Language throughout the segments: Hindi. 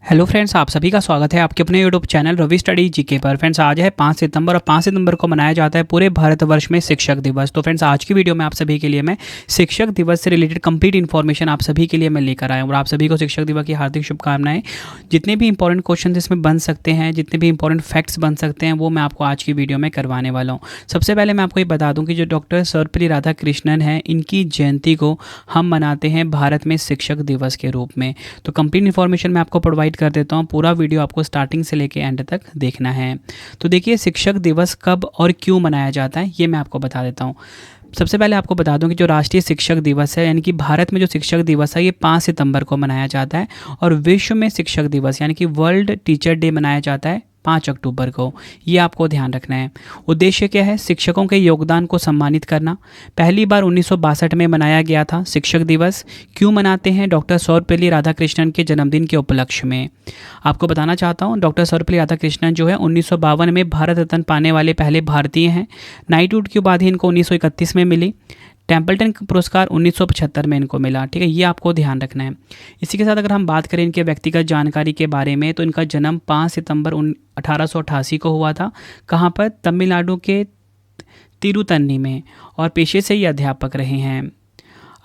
हेलो फ्रेंड्स, आप सभी का स्वागत है आपके अपने YouTube channel Ravi study GK पर। फ्रेंड्स, आज है 5 सितंबर और 5 सितंबर को मनाया जाता है पूरे भारतवर्ष में शिक्षक दिवस। तो फ्रेंड्स, आज की वीडियो में आप सभी के लिए मैं शिक्षक दिवस से रिलेटेड कंप्लीट इन्फॉर्मेशन आप सभी के लिए मैं लेकर आया हूँ और आप सभी को शिक्षक दिवस की हार्दिक शुभकामनाएं। जितने भी इंपॉर्टेंट क्वेश्चन इसमें बन सकते हैं, जितने भी इंपॉर्टेंट फैक्ट्स बन सकते हैं, वो मैं आपको आज की वीडियो में करवाने वाला हूँ। सबसे पहले मैं आपको ये बता दूँ कि जो डॉक्टर सर्वपल्ली राधाकृष्णन है, इनकी जयंती को हम मनाते हैं भारत में शिक्षक दिवस के रूप में। तो कंप्लीट इन्फॉर्मेशन मैं आपको प्रोवाइड कर देता हूँ, पूरा वीडियो आपको स्टार्टिंग से लेके एंड तक देखना है। तो देखिए, शिक्षक दिवस कब और क्यों मनाया जाता है ये मैं आपको बता देता हूँ। सबसे पहले आपको बता दूं कि जो राष्ट्रीय शिक्षक दिवस है, यानी कि भारत में जो शिक्षक दिवस है, ये 5 सितंबर को मनाया जाता है और विश्व में शिक्षक दिवस यानी कि वर्ल्ड टीचर डे मनाया जाता है 5 अक्टूबर को। ये आपको ध्यान रखना है। उद्देश्य क्या है? शिक्षकों के योगदान को सम्मानित करना। पहली बार 1962 में मनाया गया था शिक्षक दिवस। क्यों मनाते हैं? डॉक्टर सर्वपल्ली राधाकृष्णन के जन्मदिन के उपलक्ष्य में। आपको बताना चाहता हूँ, डॉक्टर सर्वपल्ली राधाकृष्णन जो है 1952 में भारत रत्न पाने वाले पहले भारतीय हैं। नाइटहुड की उपाधि इनको 1931 में मिली। टेम्पल्टन पुरस्कार 1975 में इनको मिला। ठीक है, ये आपको ध्यान रखना है। इसी के साथ अगर हम बात करें इनके व्यक्तिगत जानकारी के बारे में, तो इनका जन्म 5 सितंबर 1888 को हुआ था। कहाँ पर? तमिलनाडु के तिरुतन्नी में। और पेशे से ये अध्यापक रहे हैं।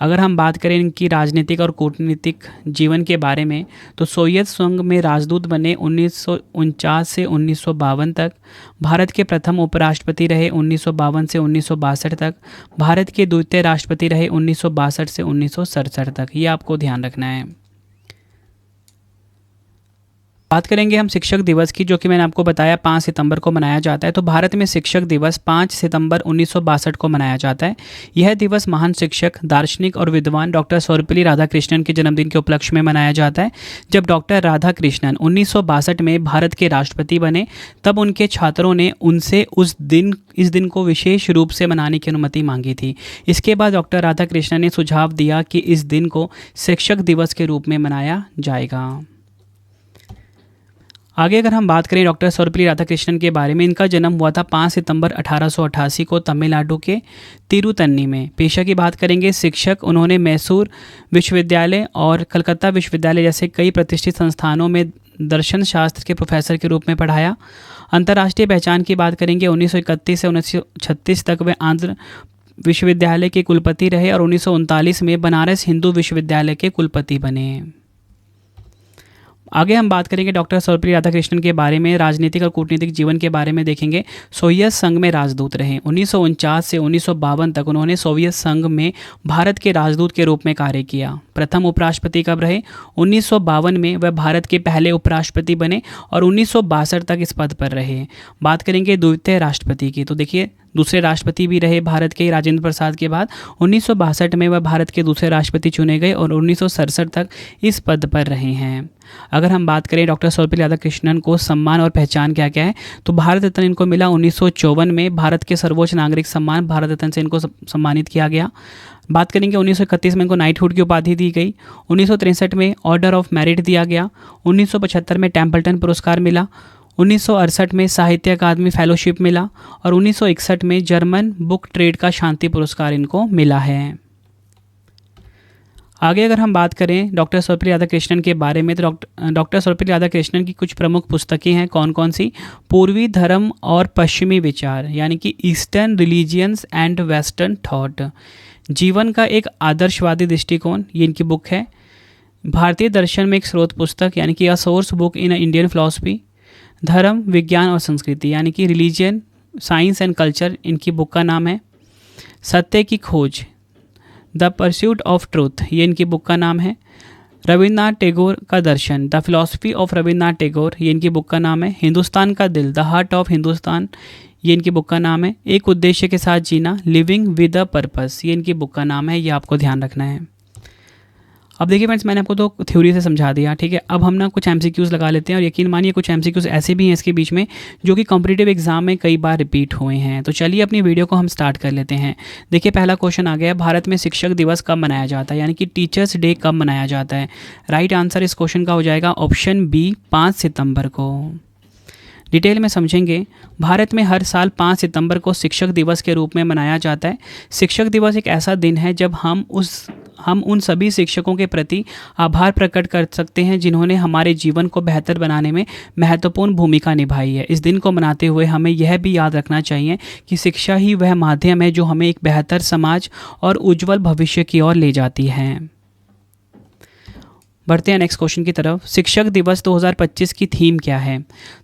अगर हम बात करें इनकी राजनीतिक और कूटनीतिक जीवन के बारे में, तो सोवियत संघ में राजदूत बने 1949 से 1952 तक। भारत के प्रथम उपराष्ट्रपति रहे 1952 से 1962 तक। भारत के द्वितीय राष्ट्रपति रहे 1962 से 1967 तक। ये आपको ध्यान रखना है। बात करेंगे हम शिक्षक दिवस की, जो कि मैंने आपको बताया 5 सितंबर को मनाया जाता है। तो भारत में शिक्षक दिवस 5 सितंबर 1962 को मनाया जाता है। यह दिवस महान शिक्षक, दार्शनिक और विद्वान डॉक्टर सर्वपल्ली राधाकृष्णन के जन्मदिन के उपलक्ष्य में मनाया जाता है। जब डॉक्टर राधाकृष्णन 1962 में भारत के राष्ट्रपति बने, तब उनके छात्रों ने उनसे इस दिन को विशेष रूप से मनाने की अनुमति मांगी थी। इसके बाद डॉक्टर राधाकृष्णन ने सुझाव दिया कि इस दिन को शिक्षक दिवस के रूप में मनाया जाएगा। आगे अगर हम बात करें डॉक्टर सर्वपल्ली राधाकृष्णन के बारे में, इनका जन्म हुआ था 5 सितंबर 1888 को तमिलनाडु के तिरुतन्नी में। पेशा की बात करेंगे, शिक्षक। उन्होंने मैसूर विश्वविद्यालय और कलकत्ता विश्वविद्यालय जैसे कई प्रतिष्ठित संस्थानों में दर्शन शास्त्र के प्रोफेसर के रूप में पढ़ाया। अंतर्राष्ट्रीय पहचान की बात करेंगे, 1931 से 1936 तक वे आंध्र विश्वविद्यालय के कुलपति रहे और 1939 में बनारस हिंदू विश्वविद्यालय के कुलपति बने। आगे हम बात करेंगे डॉक्टर सर्वपल्ली राधाकृष्णन के बारे में। राजनीतिक और कूटनीतिक जीवन के बारे में देखेंगे। सोवियत संघ में राजदूत रहे 1949 से 1952 तक। उन्होंने सोवियत संघ में भारत के राजदूत के रूप में कार्य किया। प्रथम उपराष्ट्रपति कब रहे? 1952 में वह भारत के पहले उपराष्ट्रपति बने और 1962 तक इस पद पर रहे। बात करेंगे द्वितीय राष्ट्रपति की, तो देखिए दूसरे राष्ट्रपति भी रहे भारत के राजेंद्र प्रसाद के बाद। 1962 में वह भारत के दूसरे राष्ट्रपति चुने गए और 1967 तक इस पद पर रहे हैं। अगर हम बात करें डॉक्टर सर्वपल्ली राधाकृष्णन को सम्मान और पहचान क्या क्या है, तो भारत रत्न इनको मिला 1954 में। भारत के सर्वोच्च नागरिक सम्मान भारत रत्न से इनको सम्मानित किया गया। बात करेंगे 1931 में इनको नाइटहुड की उपाधि दी गई। 1963 में ऑर्डर ऑफ मेरिट दिया गया। 1975 में टेम्पल्टन पुरस्कार मिला। 1968 में साहित्य अकादमी फेलोशिप मिला और 1961 में जर्मन बुक ट्रेड का शांति पुरस्कार इनको मिला है। आगे अगर हम बात करें डॉक्टर सर्वपल्ली राधाकृष्णन के बारे में, तो डॉक्टर सर्वपल्ली राधाकृष्णन की कुछ प्रमुख पुस्तकें हैं। कौन कौन सी? पूर्वी धर्म और पश्चिमी विचार, यानी कि eastern religions and western thought. जीवन का एक आदर्शवादी दृष्टिकोण, ये इनकी बुक है। भारतीय दर्शन में एक स्रोत पुस्तक, यानी कि a source book in Indian philosophy. धर्म, विज्ञान और संस्कृति, यानी कि रिलीजन, साइंस एंड कल्चर, इनकी बुक का नाम है। सत्य की खोज, द परस्यूट ऑफ ट्रूथ, ये इनकी बुक का नाम है। रविन्द्रनाथ टैगोर का दर्शन, the philosophy of Rabindranath Tagore, ये इनकी बुक का नाम है। हिंदुस्तान का दिल, द हार्ट ऑफ हिंदुस्तान, ये इनकी बुक का नाम है। एक उद्देश्य के साथ जीना, लिविंग विद अ पर्पस, ये इनकी बुक का नाम है। ये आपको ध्यान रखना है। अब देखिए फ्रेंड्स, मैंने आपको तो थ्योरी से समझा दिया, ठीक है। अब हम ना कुछ एमसीक्यूज़ लगा लेते हैं और यकीन मानिए कुछ एमसीक्यूज़ ऐसे भी हैं इसके बीच में जो कि कॉम्पिटिटिव एग्जाम में कई बार रिपीट हुए हैं। तो चलिए अपनी वीडियो को हम स्टार्ट कर लेते हैं। देखिए पहला क्वेश्चन आ गया, भारत में शिक्षक दिवस कब मनाया जाता है, यानी कि टीचर्स डे कब मनाया जाता है। राइट आंसर इस क्वेश्चन का हो जाएगा ऑप्शन बी, 5 सितंबर को। डिटेल में समझेंगे। भारत में हर साल 5 सितंबर को शिक्षक दिवस के रूप में मनाया जाता है। शिक्षक दिवस एक ऐसा दिन है जब हम उन सभी शिक्षकों के प्रति आभार प्रकट कर सकते हैं जिन्होंने हमारे जीवन को बेहतर बनाने में महत्वपूर्ण भूमिका निभाई है। इस दिन को मनाते हुए हमें यह भी याद रखना चाहिए कि शिक्षा ही वह माध्यम है जो हमें एक बेहतर समाज और उज्जवल भविष्य की ओर ले जाती है। बढ़ते हैं नेक्स्ट क्वेश्चन की तरफ। शिक्षक दिवस 2025 की थीम क्या है?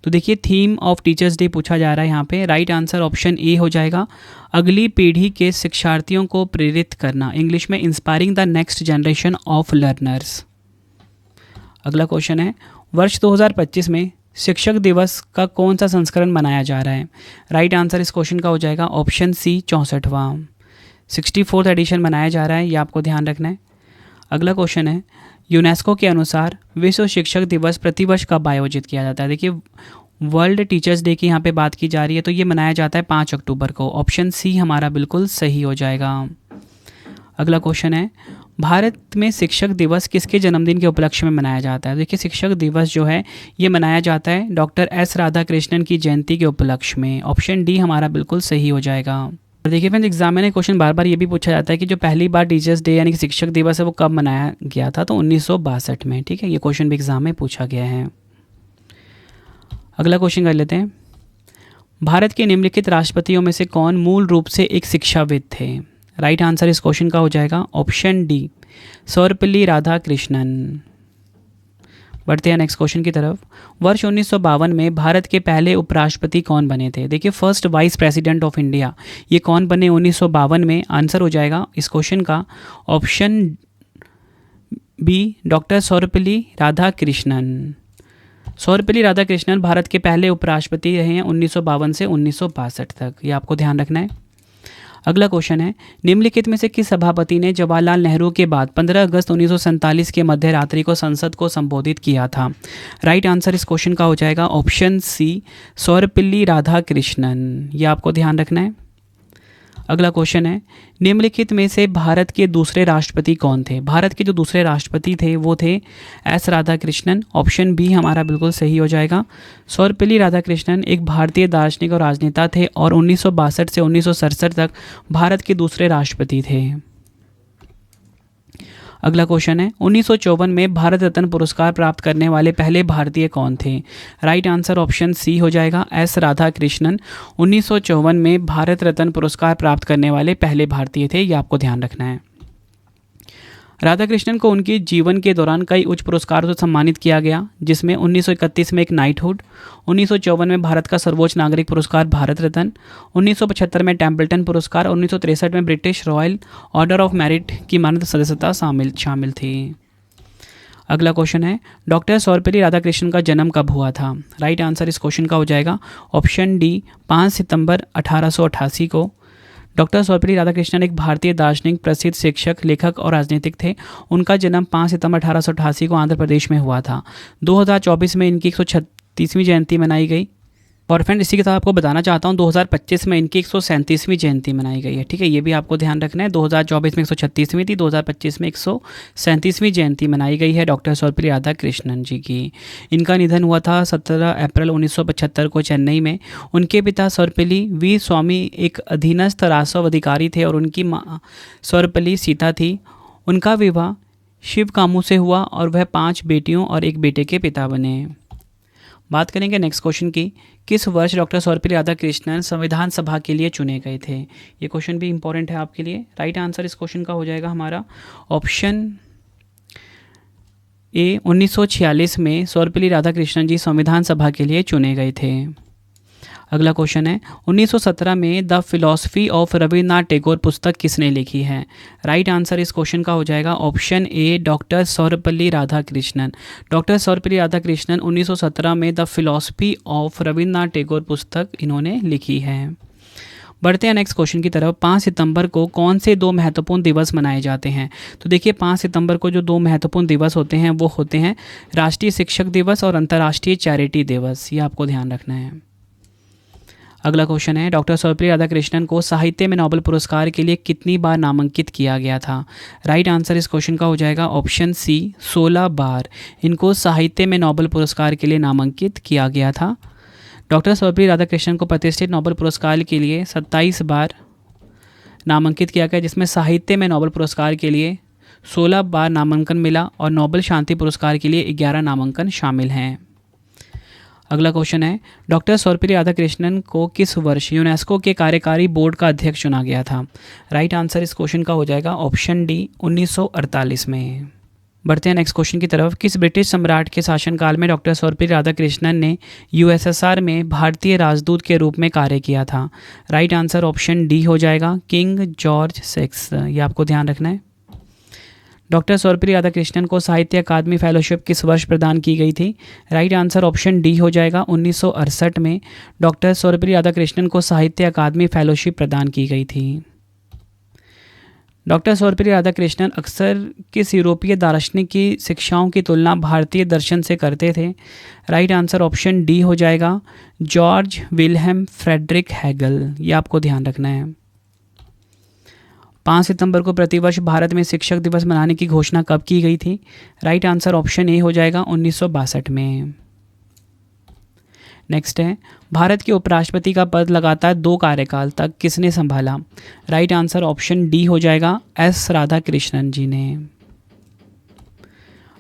तो देखिए, थीम ऑफ टीचर्स डे पूछा जा रहा है यहाँ पे। राइट आंसर ऑप्शन ए हो जाएगा, अगली पीढ़ी के शिक्षार्थियों को प्रेरित करना। इंग्लिश में inspiring the next generation of learners. अगला क्वेश्चन है, वर्ष 2025 में शिक्षक दिवस का कौन सा संस्करण मनाया जा रहा है? राइट आंसर इस क्वेश्चन का हो जाएगा ऑप्शन सी, 64वां 64th एडिशन मनाया जा रहा है, ये आपको ध्यान रखना है। अगला क्वेश्चन है, यूनेस्को के अनुसार विश्व शिक्षक दिवस प्रतिवर्ष कब आयोजित किया जाता है? देखिए, वर्ल्ड टीचर्स डे की यहाँ पे बात की जा रही है, तो ये मनाया जाता है 5 अक्टूबर को। ऑप्शन सी हमारा बिल्कुल सही हो जाएगा। अगला क्वेश्चन है, भारत में शिक्षक दिवस किसके जन्मदिन के उपलक्ष्य में मनाया जाता है? देखिए, शिक्षक दिवस जो है ये मनाया जाता है डॉक्टर एस राधाकृष्णन की जयंती के उपलक्ष्य में। ऑप्शन डी हमारा बिल्कुल सही हो जाएगा। और देखिए फ्रेंड्स, एग्जाम में क्वेश्चन बार बार ये भी पूछा जाता है कि जो पहली बार टीचर्स डे यानी कि शिक्षक दिवस है वो कब मनाया गया था? तो 1962 में। ठीक है, ये क्वेश्चन भी एग्जाम में पूछा गया है। अगला क्वेश्चन कर लेते हैं, भारत के निम्नलिखित राष्ट्रपतियों में से कौन मूल रूप से एक शिक्षाविद थे? राइट आंसर इस क्वेश्चन का हो जाएगा ऑप्शन डी, सर्वपल्ली राधाकृष्णन। बढ़ते हैं नेक्स्ट क्वेश्चन की तरफ। वर्ष 1952 में भारत के पहले उपराष्ट्रपति कौन बने थे? देखिए, first vice president of India ये कौन बने 1952 में? आंसर हो जाएगा इस क्वेश्चन का option B, doctor Sarvepalli Radhakrishnan. Sarvepalli Radhakrishnan Bharat के पहले उपराष्ट्रपति रहे हैं 1952 से 1962 तक, ये आपको ध्यान रखना है। अगला क्वेश्चन है, निम्नलिखित में से किस सभापति ने जवाहरलाल नेहरू के बाद 15 अगस्त 1947 के मध्य रात्रि को संसद को संबोधित किया था? राइट आंसर इस क्वेश्चन का हो जाएगा ऑप्शन सी, सर्वपल्ली राधाकृष्णन, ये आपको ध्यान रखना है। अगला क्वेश्चन है, निम्नलिखित में से भारत के दूसरे राष्ट्रपति कौन थे? भारत के जो दूसरे राष्ट्रपति थे वो थे एस राधाकृष्णन। ऑप्शन बी हमारा बिल्कुल सही हो जाएगा। सर्वपल्ली राधाकृष्णन एक भारतीय दार्शनिक और राजनेता थे और 1962 से 1967 तक भारत के दूसरे राष्ट्रपति थे। अगला क्वेश्चन है, 1954 में भारत रत्न पुरस्कार प्राप्त करने वाले पहले भारतीय कौन थे? राइट आंसर ऑप्शन सी हो जाएगा, एस राधाकृष्णन 1954 में भारत रत्न पुरस्कार प्राप्त करने वाले पहले भारतीय थे, ये आपको ध्यान रखना है। राधाकृष्णन को उनके जीवन के दौरान कई उच्च पुरस्कारों से सम्मानित किया गया, जिसमें 1931 में एक नाइटहुड, 1954 में भारत का सर्वोच्च नागरिक पुरस्कार भारत रत्न, 1975 में टेम्पल्टन पुरस्कार और 1963 में British royal order of merit की मानद सदस्यता शामिल थी। अगला क्वेश्चन है, डॉक्टर सर्वपल्ली राधाकृष्णन का जन्म कब हुआ था? राइट आंसर इस क्वेश्चन का हो जाएगा ऑप्शन डी, 5 सितंबर 1888 को। डॉक्टर सर्वपल्ली राधाकृष्णन एक भारतीय दार्शनिक, प्रसिद्ध शिक्षक, लेखक और राजनीतिक थे। उनका जन्म 5 सितंबर 1888 को आंध्र प्रदेश में हुआ था। 2024 में इनकी 136वीं जयंती मनाई गई। और फ्रेंड, इसी के साथ आपको बताना चाहता हूँ 2025 में इनकी 137वीं जयंती मनाई गई है। ठीक है, ये भी आपको ध्यान रखना है। 2024 में 136वीं थी, 2025 में 137वीं जयंती मनाई गई है डॉक्टर सर्वपल्ली राधाकृष्णन जी की। इनका निधन हुआ था 17 अप्रैल 1975 को चेन्नई में। उनके पिता सर्वपल्ली वी स्वामी एक अधीनस्थ राजस्व अधिकारी थे और उनकी माँ सर्वपल्ली सीता थी। उनका विवाह शिव कामू से हुआ और वह 5 बेटियों और एक बेटे के पिता बने। बात करेंगे नेक्स्ट क्वेश्चन की, किस वर्ष डॉक्टर सर्वपल्ली राधाकृष्णन संविधान सभा के लिए चुने गए थे? ये क्वेश्चन भी इंपॉर्टेंट है आपके लिए। राइट आंसर इस क्वेश्चन का हो जाएगा हमारा ऑप्शन ए, 1946 में सर्वपल्ली राधाकृष्णन जी संविधान सभा के लिए चुने गए थे। अगला क्वेश्चन है, 1917 में the philosophy of Rabindranath Tagore पुस्तक किसने लिखी है? राइट आंसर इस क्वेश्चन का हो जाएगा option A, doctor Sarvepalli Radhakrishnan. Doctor Sarvepalli Radhakrishnan 1917 में the philosophy of Rabindranath Tagore पुस्तक इन्होंने लिखी है। बढ़ते हैं नेक्स्ट क्वेश्चन की तरफ। 5 सितंबर को कौन से 2 महत्वपूर्ण दिवस मनाए जाते हैं? तो देखिए, 5 सितंबर को जो 2 महत्वपूर्ण दिवस होते हैं वो होते हैं राष्ट्रीय शिक्षक दिवस और अंतर्राष्ट्रीय चैरिटी दिवस, ये आपको ध्यान रखना है। अगला क्वेश्चन है, डॉक्टर सर्वपल्ली राधाकृष्णन को साहित्य में नोबेल पुरस्कार के लिए कितनी बार नामांकित किया गया था? राइट आंसर इस क्वेश्चन का हो जाएगा ऑप्शन सी, 16 बार इनको साहित्य में नोबेल पुरस्कार के लिए नामांकित किया गया था। डॉक्टर सर्वपल्ली राधाकृष्णन को प्रतिष्ठित नोबेल पुरस्कार के लिए 27 बार नामांकित किया गया, जिसमें साहित्य में नोबेल पुरस्कार के लिए 16 बार नामांकन मिला और नोबेल शांति पुरस्कार के लिए 11 नामांकन शामिल हैं। अगला क्वेश्चन है, डॉक्टर सर्वपल्ली राधाकृष्णन को किस वर्ष यूनेस्को के कार्यकारी बोर्ड का अध्यक्ष चुना गया था? राइट आंसर इस क्वेश्चन का हो जाएगा ऑप्शन डी 1948 में। बढ़ते हैं नेक्स्ट क्वेश्चन की तरफ। किस ब्रिटिश सम्राट के शासनकाल में डॉक्टर सर्वपल्ली राधाकृष्णन ने यूएसएसआर में भारतीय राजदूत के रूप में कार्य किया था? राइट आंसर ऑप्शन डी हो जाएगा किंग जॉर्ज 6। ये आपको ध्यान रखना है। डॉक्टर सर्वपल्ली राधाकृष्णन को साहित्य अकादमी फेलोशिप किस वर्ष प्रदान की गई थी? राइट आंसर ऑप्शन डी हो जाएगा 1968 में डॉक्टर सर्वपल्ली राधाकृष्णन को साहित्य अकादमी फेलोशिप प्रदान की गई थी। डॉक्टर सर्वपल्ली राधाकृष्णन अक्सर किस यूरोपीय दार्शनिक की शिक्षाओं की तुलना भारतीय दर्शन से करते थे? राइट आंसर ऑप्शन डी हो जाएगा जॉर्ज विल्हेम फ्रेडरिक हेगल। ये आपको ध्यान रखना है। 5 सितंबर को प्रतिवर्ष भारत में शिक्षक दिवस मनाने की घोषणा कब की गई थी? राइट आंसर ऑप्शन ए हो जाएगा 1962 में। नेक्स्ट है, भारत के उपराष्ट्रपति का पद लगातार 2 कार्यकाल तक किसने संभाला? राइट आंसर ऑप्शन डी हो जाएगा एस राधाकृष्णन जी ने।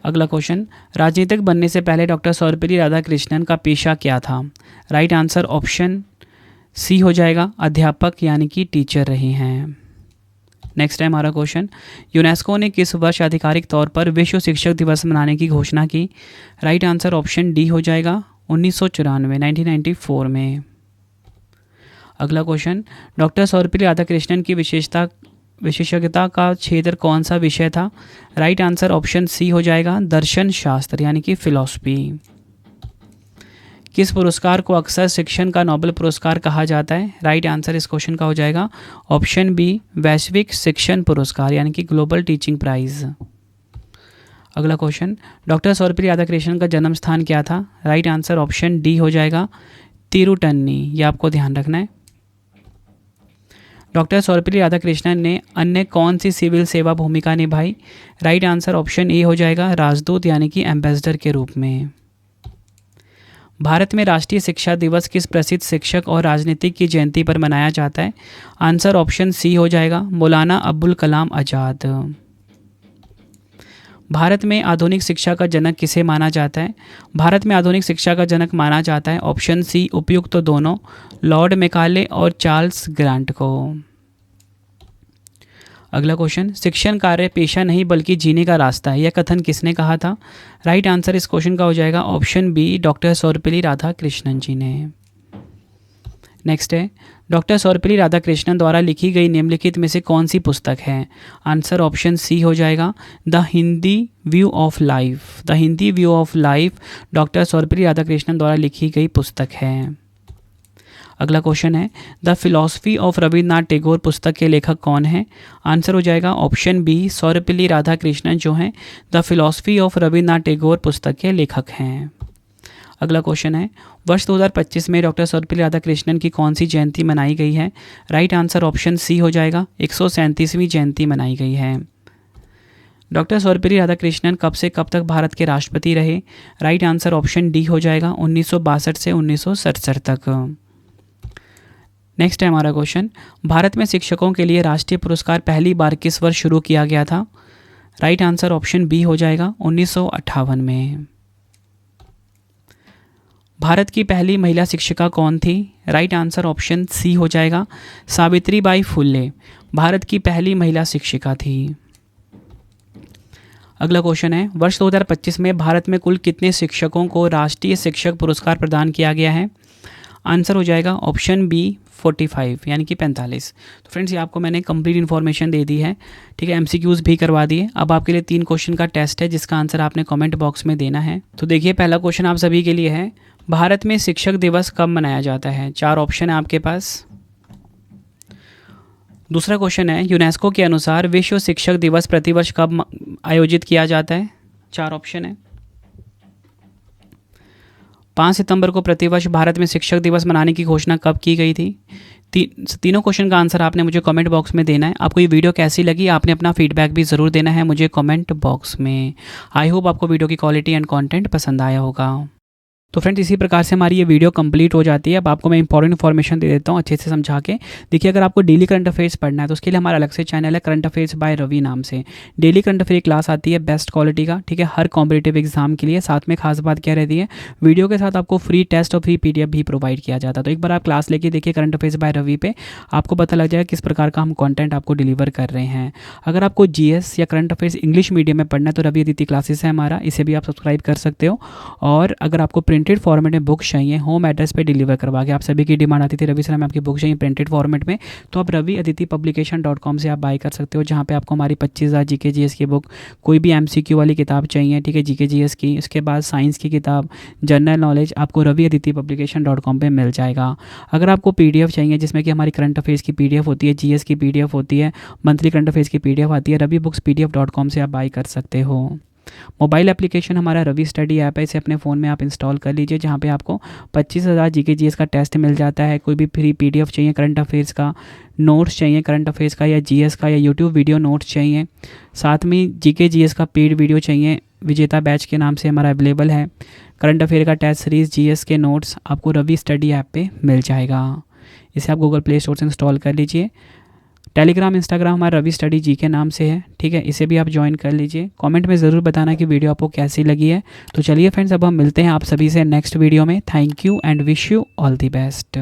अगला क्वेश्चन, राजनीतिक बनने से पहले डॉक्टर सर्वपल्ली राधाकृष्णन का पेशा क्या था? राइट आंसर ऑप्शन सी हो जाएगा अध्यापक यानी कि टीचर रहे हैं। नेक्स्ट है हमारा क्वेश्चन, यूनेस्को ने किस वर्ष आधिकारिक तौर पर विश्व शिक्षक दिवस मनाने की घोषणा की? राइट आंसर ऑप्शन डी हो जाएगा 1994 में। अगला क्वेश्चन, डॉक्टर सर्वपल्ली राधाकृष्णन की विशेषज्ञता का क्षेत्र कौन सा विषय था? राइट आंसर ऑप्शन सी हो जाएगा दर्शन शास्त्र यानी कि फिलॉसफी। किस पुरस्कार को अक्सर शिक्षण का नोबेल पुरस्कार कहा जाता है? राइट आंसर इस क्वेश्चन का हो जाएगा ऑप्शन बी वैश्विक शिक्षण पुरस्कार यानी कि ग्लोबल टीचिंग प्राइज। अगला क्वेश्चन, डॉक्टर सर्वपल्ली राधाकृष्णन का जन्म स्थान क्या था? राइट आंसर ऑप्शन डी हो जाएगा तिरुटन्नी। ये आपको ध्यान रखना है। डॉक्टर सर्वपल्ली राधाकृष्णन ने अन्य कौन सी सिविल सेवा भूमिका निभाई? राइट आंसर ऑप्शन ए हो जाएगा राजदूत यानी कि एम्बेसडर के रूप में। भारत में राष्ट्रीय शिक्षा दिवस किस प्रसिद्ध शिक्षक और राजनीतिक की जयंती पर मनाया जाता है? आंसर ऑप्शन सी हो जाएगा मौलाना अबुल कलाम आज़ाद। भारत में आधुनिक शिक्षा का जनक किसे माना जाता है? भारत में आधुनिक शिक्षा का जनक माना जाता है ऑप्शन सी उपयुक्त तो दोनों लॉर्ड मैकाले और चार्ल्स ग्रांट को। अगला क्वेश्चन, शिक्षण कार्य पेशा नहीं बल्कि जीने का रास्ता है, यह कथन किसने कहा था? राइट आंसर इस क्वेश्चन का हो जाएगा option B doctor Sarvepalli Radhakrishnan ji ने। नेक्स्ट है, डॉक्टर सर्वपल्ली राधाकृष्णन द्वारा लिखी गई निम्नलिखित में से कौन सी पुस्तक है? आंसर ऑप्शन सी हो जाएगा the Hindi view of life. The Hindi view of life doctor Sarvepalli Radhakrishnan द्वारा लिखी गई पुस्तक है। अगला क्वेश्चन है, the philosophy of Rabindranath Tagore पुस्तक के लेखक कौन है? आंसर हो जाएगा ऑप्शन बी सर्वपल्ली राधाकृष्णन जो हैं the philosophy of Rabindranath Tagore पुस्तक के लेखक हैं। अगला क्वेश्चन है, वर्ष 2025 में डॉक्टर सर्वपल्ली राधाकृष्णन की कौन सी जयंती मनाई गई है? राइट आंसर ऑप्शन सी हो जाएगा 137वीं जयंती मनाई गई है। डॉक्टर सर्वपल्ली राधाकृष्णन कब से कब तक भारत के राष्ट्रपति रहे? राइट आंसर ऑप्शन डी हो जाएगा 1962 से 1967 तक। नेक्स्ट है हमारा क्वेश्चन, भारत में शिक्षकों के लिए राष्ट्रीय पुरस्कार पहली बार किस वर्ष शुरू किया गया था? राइट आंसर ऑप्शन बी हो जाएगा 1958 में। भारत की पहली महिला शिक्षिका कौन थी? राइट आंसर ऑप्शन सी हो जाएगा सावित्रीबाई फुले भारत की पहली महिला शिक्षिका थी। अगला क्वेश्चन है, वर्ष 2025 में भारत में कुल कितने शिक्षकों को राष्ट्रीय शिक्षक पुरस्कार प्रदान किया गया है? आंसर हो जाएगा ऑप्शन बी 45 यानी कि 45। तो फ्रेंड्स ये आपको मैंने कंप्लीट इन्फॉर्मेशन दे दी है, ठीक है। एमसीक्यूज़ भी करवा दिए। अब आपके लिए 3 क्वेश्चन का टेस्ट है जिसका आंसर आपने कमेंट बॉक्स में देना है। तो देखिए पहला क्वेश्चन आप सभी के लिए है, भारत में शिक्षक दिवस कब मनाया जाता है? 4 ऑप्शन है आपके पास। दूसरा क्वेश्चन है, यूनेस्को के अनुसार विश्व शिक्षक दिवस प्रतिवर्ष कब आयोजित किया जाता है? 4 ऑप्शन है। 5 सितंबर को प्रतिवर्ष भारत में शिक्षक दिवस मनाने की घोषणा कब की गई थी? तीनों क्वेश्चन का आंसर आपने मुझे कमेंट बॉक्स में देना है। आपको ये वीडियो कैसी लगी आपने अपना फीडबैक भी ज़रूर देना है मुझे कमेंट बॉक्स में। आई होप आपको वीडियो की क्वालिटी एंड कंटेंट पसंद आया होगा। तो फ्रेंड्स इसी प्रकार से हमारी ये वीडियो कंप्लीट हो जाती है। अब आपको मैं इंपॉर्टेंट इन्फॉर्मेशन दे देता हूँ अच्छे से समझा के। देखिए, अगर आपको डेली करंट अफेयर्स पढ़ना है तो उसके लिए हमारा अलग से चैनल है करंट अफेयर्स बाय रवि नाम से। डेली करंट अफेयर क्लास आती है बेस्ट क्वालिटी का, ठीक है, हर कॉम्पिटेटिव एग्जाम के लिए। साथ में खास बात क्या रहती है, वीडियो के साथ आपको फ्री टेस्ट और फ्री PDF भी प्रोवाइड किया जाता है। तो एक बार आप क्लास लेके देखिए करंट अफेयर्स बाय रवि पे, आपको पता लग जाएगा किस प्रकार का हम कॉन्टेंट आपको डिलीवर कर रहे हैं। अगर आपको GS या करंट अफेयर्स इंग्लिश मीडियम में पढ़ना है तो रवि अदिति क्लासेस है हमारा, इसे भी आप सब्सक्राइब कर सकते हो। और अगर आपको प्रिंटेड फॉर्मेट में बुक्स चाहिए होम एड्रेस पे डिलीवर करवा के, आप सभी की डिमांड आती थी रवि सर हमें आपकी बुक चाहिए प्रिंटेड फॉर्मेट में, तो आप raviaditipublication.com से आप बाय कर सकते हो, जहाँ पे आपको हमारी 25,000 GK GS की बुक, कोई भी MCQ वाली किताब चाहिए, ठीक है, GK GS की, उसके बाद साइंस की किताब, जनरल नॉलेज, आपको raviaditipublication.com पे मिल जाएगा। अगर आपको PDF चाहिए जिसमें कि हमारी करंट अफेयर्स की PDF होती है, GS की PDF होती है, मंथली करंट अफेयर्स की PDF आती है, ravibookspdf.com से आप बाय कर सकते हो। मोबाइल एप्लीकेशन हमारा रवि स्टडी ऐप है, इसे अपने फ़ोन में आप इंस्टॉल कर लीजिए, जहाँ पे आपको 25,000 GK GS का टेस्ट मिल जाता है। कोई भी फ्री PDF चाहिए करंट अफेयर्स का, नोट्स चाहिए करंट अफेयर्स का या GS का, या यूट्यूब वीडियो नोट्स चाहिए, साथ में GK GS का पेड वीडियो चाहिए, विजेता बैच के नाम से हमारा अवेलेबल है। करंट अफेयर का टेस्ट सीरीज़, GS के नोट्स आपको रवि स्टडी ऐप पे मिल जाएगा। इसे आप गूगल प्ले स्टोर से इंस्टॉल कर लीजिए। टेलीग्राम इंस्टाग्राम हमारा रवि स्टडी जी के नाम से है, ठीक है, इसे भी आप ज्वाइन कर लीजिए। कमेंट में ज़रूर बताना कि वीडियो आपको कैसी लगी है। तो चलिए फ्रेंड्स, अब हम मिलते हैं आप सभी से नेक्स्ट वीडियो में। Thank you and wish you all the best.